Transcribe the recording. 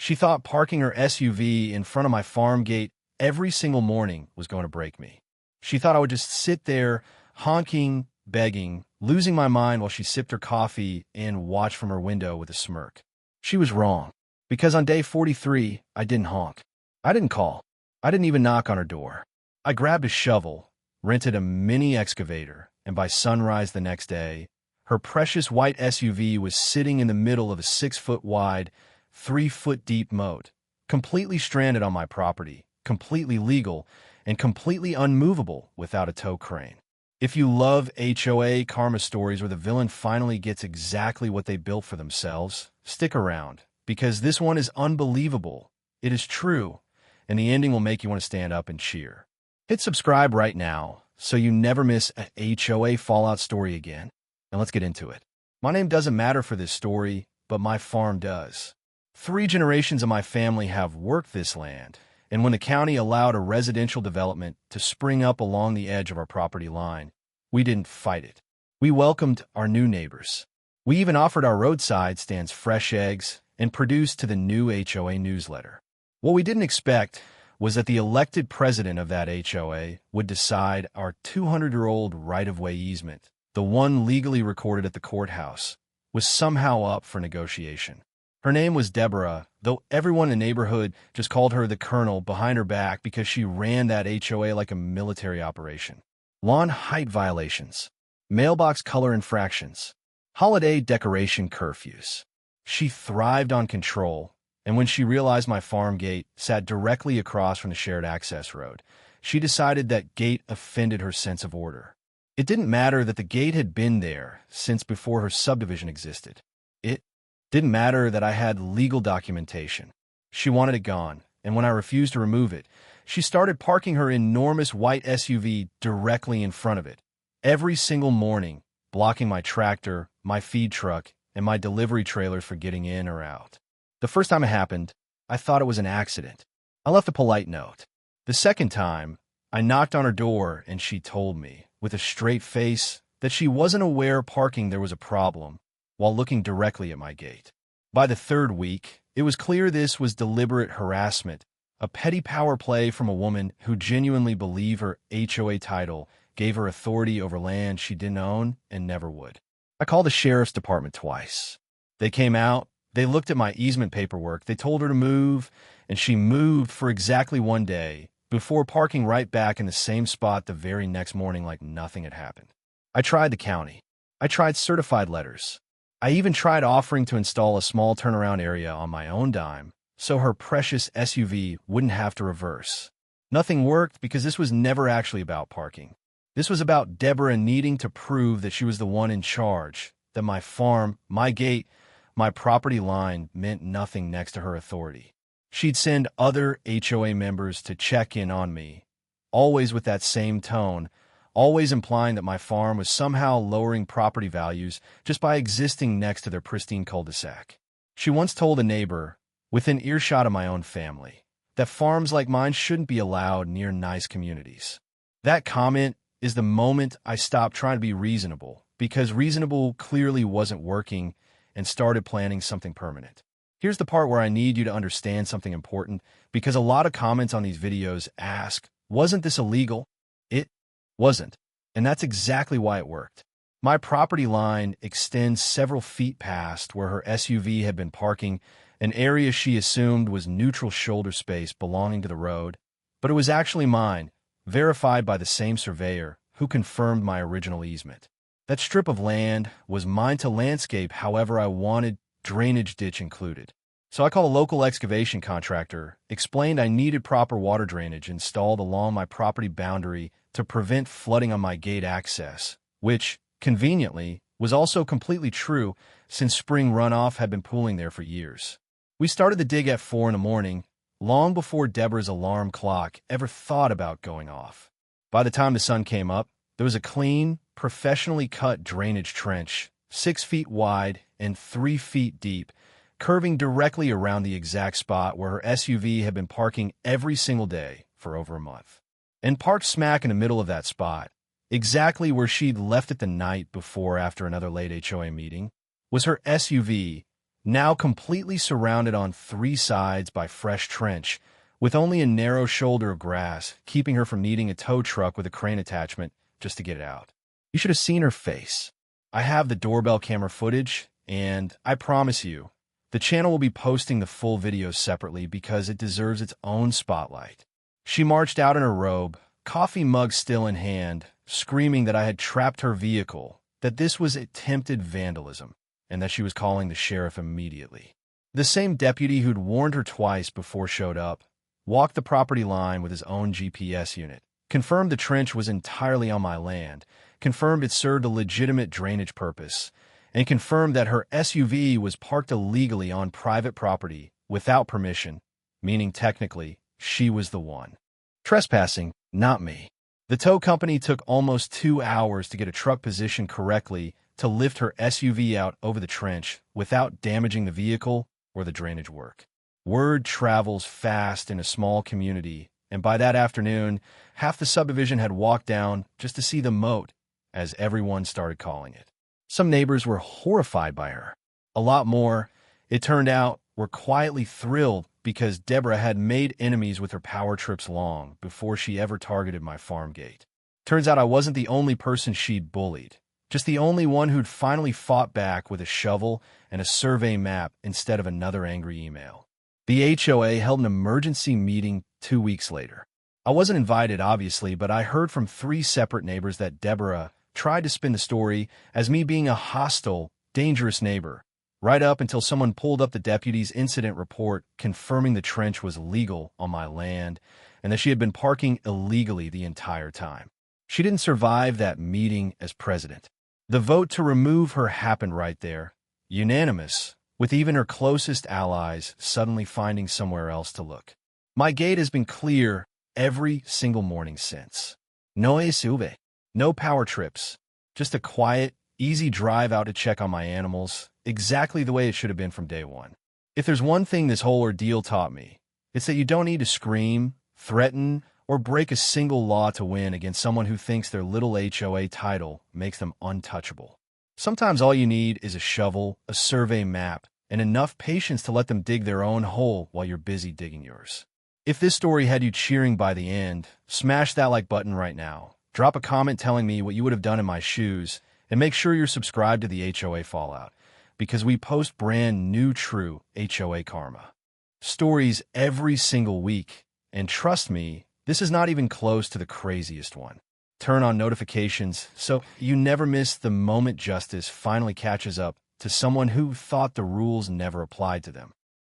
She thought parking her SUV in front of my farm gate every single morning was going to break me. She thought I would just sit there, honking, begging, losing my mind while she sipped her coffee and watched from her window with a smirk. She was wrong, because on day 43, I didn't honk. I didn't call. I didn't even knock on her door. I grabbed a shovel, rented a mini excavator, and by sunrise the next day, her precious white SUV was sitting in the middle of a 6-foot-wide, 3-foot-deep moat, completely stranded on my property, completely legal, and completely unmovable without a tow crane. If you love HOA karma stories where the villain finally gets exactly what they built for themselves, stick around, because this one is unbelievable. It is true, and the ending will make you want to stand up and cheer. Hit subscribe right now so you never miss a HOA Fallout story again. And let's get into it. My name doesn't matter for this story, but my farm does. 3 generations of my family have worked this land, and when the county allowed a residential development to spring up along the edge of our property line, we didn't fight it. We welcomed our new neighbors. We even offered our roadside stands fresh eggs and produced to the new HOA newsletter. What we didn't expect was that the elected president of that HOA would decide our 200-year-old right-of-way easement, the one legally recorded at the courthouse, was somehow up for negotiation. Her name was Deborah, though everyone in the neighborhood just called her the Colonel behind her back because she ran that HOA like a military operation. Lawn height violations, mailbox color infractions, holiday decoration curfews. She thrived on control, and when she realized my farm gate sat directly across from the shared access road, she decided that gate offended her sense of order. It didn't matter that the gate had been there since before her subdivision existed. It didn't matter that I had legal documentation. She wanted it gone, and when I refused to remove it, she started parking her enormous white SUV directly in front of it, every single morning, blocking my tractor, my feed truck, and my delivery trailers for getting in or out. The first time it happened, I thought it was an accident. I left a polite note. The second time, I knocked on her door and she told me, with a straight face, that she wasn't aware parking there was a problem, while looking directly at my gate. By the third week, it was clear this was deliberate harassment, a petty power play from a woman who genuinely believed her HOA title gave her authority over land she didn't own and never would. I called the sheriff's department twice. They came out, they looked at my easement paperwork, they told her to move, and she moved for exactly 1 day, before parking right back in the same spot the very next morning like nothing had happened. I tried the county. I tried certified letters. I even tried offering to install a small turnaround area on my own dime so her precious SUV wouldn't have to reverse. Nothing worked because this was never actually about parking. This was about Deborah needing to prove that she was the one in charge, that my farm, my gate, my property line meant nothing next to her authority. She'd send other HOA members to check in on me, always with that same tone, always implying that my farm was somehow lowering property values just by existing next to their pristine cul-de-sac. She once told a neighbor, within earshot of my own family, that farms like mine shouldn't be allowed near nice communities. That comment is the moment I stopped trying to be reasonable, because reasonable clearly wasn't working, and started planning something permanent. Here's the part where I need you to understand something important, because a lot of comments on these videos ask, wasn't this illegal? It wasn't, and that's exactly why it worked. My property line extends several feet past where her SUV had been parking, an area she assumed was neutral shoulder space belonging to the road, but it was actually mine, verified by the same surveyor who confirmed my original easement. That strip of land was mine to landscape however I wanted, drainage ditch included. So I called a local excavation contractor, explained I needed proper water drainage installed along my property boundary to prevent flooding on my gate access, which, conveniently, was also completely true since spring runoff had been pooling there for years. We started the dig at 4 in the morning, long before Deborah's alarm clock ever thought about going off. By the time the sun came up, there was a clean, professionally cut drainage trench, 6 feet wide and 3 feet deep, curving directly around the exact spot where her SUV had been parking every single day for over a month. And parked smack in the middle of that spot, exactly where she'd left it the night before after another late HOA meeting, was her SUV, now completely surrounded on three sides by fresh trench, with only a narrow shoulder of grass keeping her from needing a tow truck with a crane attachment just to get it out. You should have seen her face. I have the doorbell camera footage, and I promise you, the channel will be posting the full video separately because it deserves its own spotlight. She marched out in her robe, coffee mug still in hand, screaming that I had trapped her vehicle, that this was attempted vandalism, and that she was calling the sheriff immediately. The same deputy who'd warned her twice before showed up, walked the property line with his own GPS unit, confirmed the trench was entirely on my land, confirmed it served a legitimate drainage purpose, and confirmed that her SUV was parked illegally on private property without permission, meaning technically she was the one trespassing, not me. The tow company took almost 2 hours to get a truck positioned correctly to lift her SUV out over the trench without damaging the vehicle or the drainage work. Word travels fast in a small community, and by that afternoon, half the subdivision had walked down just to see the MOAT, as everyone started calling it. Some neighbors were horrified by her. A lot more, it turned out, were quietly thrilled because Deborah had made enemies with her power trips long before she ever targeted my farm gate. Turns out I wasn't the only person she'd bullied, just the only one who'd finally fought back with a shovel and a survey map instead of another angry email. The HOA held an emergency meeting 2 weeks later. I wasn't invited, obviously, but I heard from 3 separate neighbors that Deborah tried to spin the story as me being a hostile, dangerous neighbor, right up until someone pulled up the deputy's incident report confirming the trench was legal on my land and that she had been parking illegally the entire time. She didn't survive that meeting as president. The vote to remove her happened right there, unanimous, with even her closest allies suddenly finding somewhere else to look. My gate has been clear every single morning since. No SUV, no power trips, just a quiet, easy drive out to check on my animals, exactly the way it should have been from day one. If there's one thing this whole ordeal taught me, it's that you don't need to scream, threaten, or break a single law to win against someone who thinks their little HOA title makes them untouchable. Sometimes all you need is a shovel, a survey map, and enough patience to let them dig their own hole while you're busy digging yours. If this story had you cheering by the end, smash that like button right now. Drop a comment telling me what you would have done in my shoes, and make sure you're subscribed to the HOA Fallout, because we post brand new true HOA karma stories every single week, and trust me, this is not even close to the craziest one. Turn on notifications so you never miss the moment justice finally catches up to someone who thought the rules never applied to them.